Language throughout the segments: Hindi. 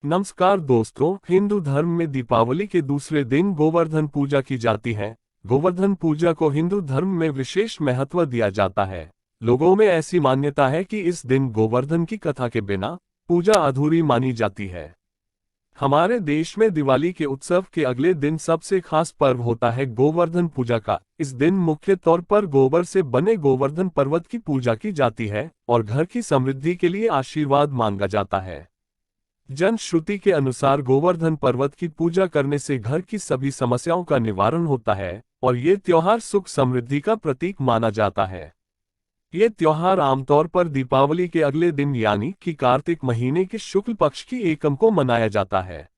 नमस्कार दोस्तों, हिंदू धर्म में दीपावली के दूसरे दिन गोवर्धन पूजा की जाती है। गोवर्धन पूजा को हिंदू धर्म में विशेष महत्व दिया जाता है। लोगों में ऐसी मान्यता है कि इस दिन गोवर्धन की कथा के बिना पूजा अधूरी मानी जाती है। हमारे देश में दिवाली के उत्सव के अगले दिन सबसे खास पर्व होता है गोवर्धन पूजा का। इस दिन मुख्य तौर पर गोबर से बने गोवर्धन पर्वत की पूजा की जाती है और घर की समृद्धि के लिए आशीर्वाद मांगा जाता है। जन श्रुति के अनुसार गोवर्धन पर्वत की पूजा करने से घर की सभी समस्याओं का निवारण होता है और ये त्योहार सुख समृद्धि का प्रतीक माना जाता है। ये त्योहार आमतौर पर दीपावली के अगले दिन यानी कि कार्तिक महीने के शुक्ल पक्ष की एकम को मनाया जाता है।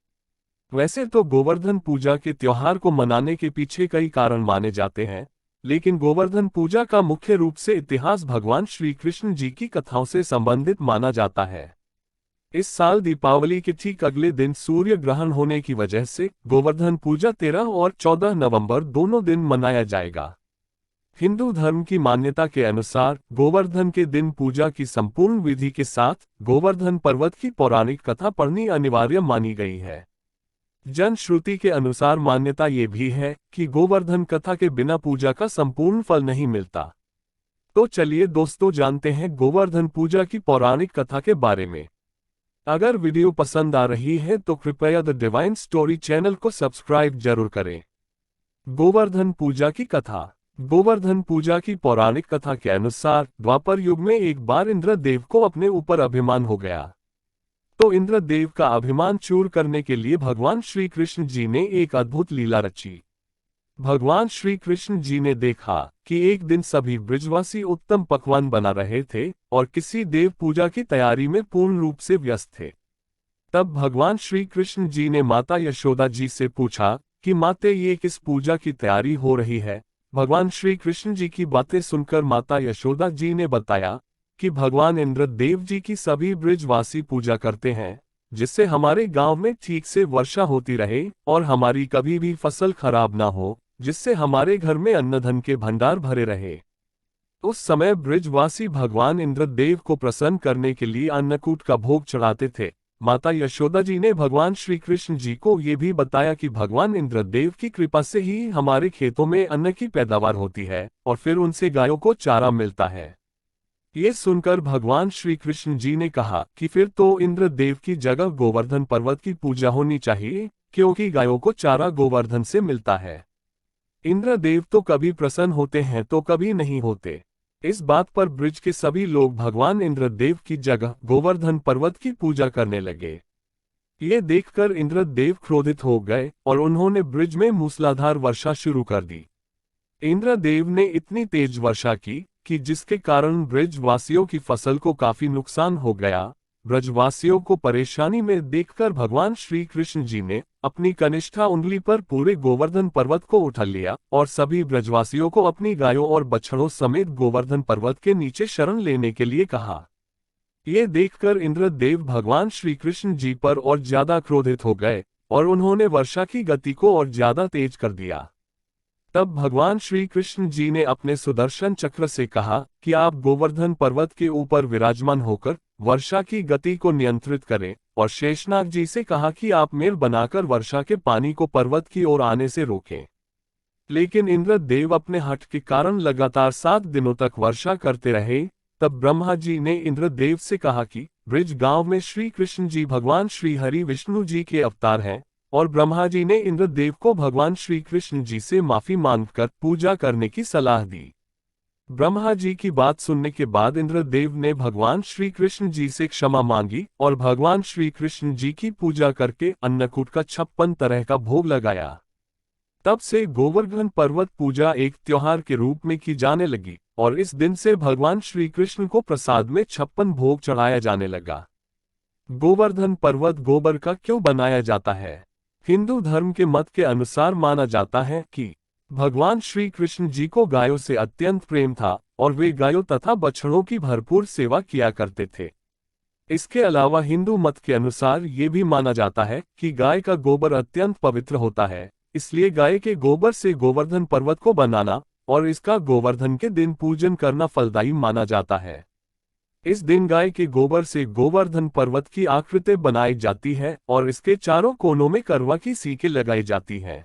वैसे तो गोवर्धन पूजा के त्योहार को मनाने के पीछे कई कारण माने जाते हैं, लेकिन गोवर्धन पूजा का मुख्य रूप से इतिहास भगवान श्री कृष्ण जी की कथाओं से संबंधित माना जाता है। इस साल दीपावली के ठीक अगले दिन सूर्य ग्रहण होने की वजह से गोवर्धन पूजा 13 और 14 नवंबर दोनों दिन मनाया जाएगा। हिंदू धर्म की मान्यता के अनुसार गोवर्धन के दिन पूजा की संपूर्ण विधि के साथ गोवर्धन पर्वत की पौराणिक कथा पढ़नी अनिवार्य मानी गई है। जन श्रुति के अनुसार मान्यता ये भी है कि गोवर्धन कथा के बिना पूजा का संपूर्ण फल नहीं मिलता। तो चलिए दोस्तों, जानते हैं गोवर्धन पूजा की पौराणिक कथा के बारे में। अगर वीडियो पसंद आ रही है तो कृपया द डिवाइन स्टोरी चैनल को सब्सक्राइब जरूर करें। गोवर्धन पूजा की कथा। गोवर्धन पूजा की पौराणिक कथा के अनुसार द्वापर युग में एक बार इंद्रदेव को अपने ऊपर अभिमान हो गया। तो इंद्रदेव का अभिमान चूर करने के लिए भगवान श्री कृष्ण जी ने एक अद्भुत लीला रची। भगवान श्री कृष्ण जी ने देखा कि एक दिन सभी ब्रजवासी उत्तम पकवान बना रहे थे और किसी देव पूजा की तैयारी में पूर्ण रूप से व्यस्त थे। तब भगवान श्री कृष्ण जी ने माता यशोदा जी से पूछा कि माते, ये किस पूजा की तैयारी हो रही है। भगवान श्री कृष्ण जी की बातें सुनकर माता यशोदा जी ने बताया कि भगवान इंद्रदेव जी की सभी ब्रजवासी पूजा करते हैं, जिससे हमारे गांव में ठीक से वर्षा होती रहे और हमारी कभी भी फसल खराब ना हो, जिससे हमारे घर में अन्न धन के भंडार भरे रहे। उस समय ब्रजवासी भगवान इंद्रदेव को प्रसन्न करने के लिए अन्नकूट का भोग चढ़ाते थे। माता यशोदा जी ने भगवान श्री कृष्ण जी को ये भी बताया कि भगवान इंद्रदेव की कृपा से ही हमारे खेतों में अन्न की पैदावार होती है और फिर उनसे गायों को चारा मिलता है। ये सुनकर भगवान श्री कृष्ण जी ने कहा कि फिर तो इंद्रदेव की जगह गोवर्धन पर्वत की पूजा होनी चाहिए, क्योंकि गायों को चारा गोवर्धन से मिलता है। इंद्रदेव तो कभी प्रसन्न होते हैं तो कभी नहीं होते। इस बात पर ब्रज के सभी लोग भगवान इंद्रदेव की जगह गोवर्धन पर्वत की पूजा करने लगे। ये देखकर इंद्रदेव क्रोधित हो गए और उन्होंने ब्रज में मूसलाधार वर्षा शुरू कर दी। इंद्रदेव ने इतनी तेज वर्षा की कि जिसके कारण ब्रजवासियों की फसल को काफी नुकसान हो गया। ब्रजवासियों को परेशानी में देखकर भगवान श्री कृष्ण जी ने अपनी कनिष्ठा उंगली पर पूरे गोवर्धन पर्वत को उठा लिया और सभी ब्रजवासियों को अपनी गायों और बछड़ों समेत गोवर्धन पर्वत के नीचे शरण लेने के लिए कहा। ये देखकर इंद्रदेव भगवान श्री कृष्ण जी पर और ज्यादा क्रोधित हो गए और उन्होंने वर्षा की गति को और ज्यादा तेज कर दिया। तब भगवान श्री कृष्ण जी ने अपने सुदर्शन चक्र से कहा कि आप गोवर्धन पर्वत के ऊपर विराजमान होकर वर्षा की गति को नियंत्रित करें और शेषनाग जी से कहा कि आप मेल बनाकर वर्षा के पानी को पर्वत की ओर आने से रोकें। लेकिन इंद्रदेव अपने हठ के कारण लगातार 7 दिनों तक वर्षा करते रहे। तब ब्रह्मा जी ने इंद्रदेव से कहा कि ब्रज गांव में श्री कृष्ण जी भगवान श्री हरि विष्णु जी के अवतार हैं, और ब्रह्मा जी ने इंद्रदेव को भगवान श्री कृष्ण जी से माफी मांगकर पूजा करने की सलाह दी। ब्रह्मा जी की बात सुनने के बाद इंद्रदेव ने भगवान श्री कृष्ण जी से क्षमा मांगी और भगवान श्री कृष्ण जी की पूजा करके अन्नकूट का 56 तरह का भोग लगाया। तब से गोवर्धन पर्वत पूजा एक त्योहार के रूप में की जाने लगी और इस दिन से भगवान श्री कृष्ण को प्रसाद में 56 भोग चढ़ाया जाने लगा। गोवर्धन पर्वत गोबर का क्यों बनाया जाता है? हिंदू धर्म के मत के अनुसार माना जाता है कि भगवान श्री कृष्ण जी को गायों से अत्यंत प्रेम था और वे गायों तथा बछड़ों की भरपूर सेवा किया करते थे। इसके अलावा हिंदू मत के अनुसार ये भी माना जाता है कि गाय का गोबर अत्यंत पवित्र होता है, इसलिए गाय के गोबर से गोवर्धन पर्वत को बनाना और इसका गोवर्धन के दिन पूजन करना फलदायी माना जाता है। इस दिन गाय के गोबर से गोवर्धन पर्वत की आकृति बनाई जाती है और इसके चारों कोनों में करवा की सीकें लगाई जाती हैं।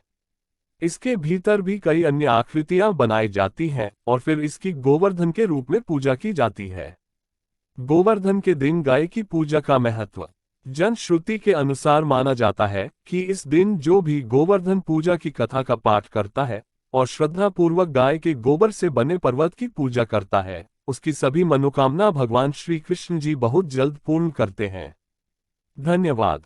इसके भीतर भी कई अन्य आकृतियां बनाई जाती हैं और फिर इसकी गोवर्धन के रूप में पूजा की जाती है। गोवर्धन के दिन गाय की पूजा का महत्व। जन श्रुति के अनुसार माना जाता है कि इस दिन जो भी गोवर्धन पूजा की कथा का पाठ करता है और श्रद्धापूर्वक गाय के गोबर से बने पर्वत की पूजा करता है, उसकी सभी मनोकामना भगवान श्री कृष्ण जी बहुत जल्द पूर्ण करते हैं। धन्यवाद।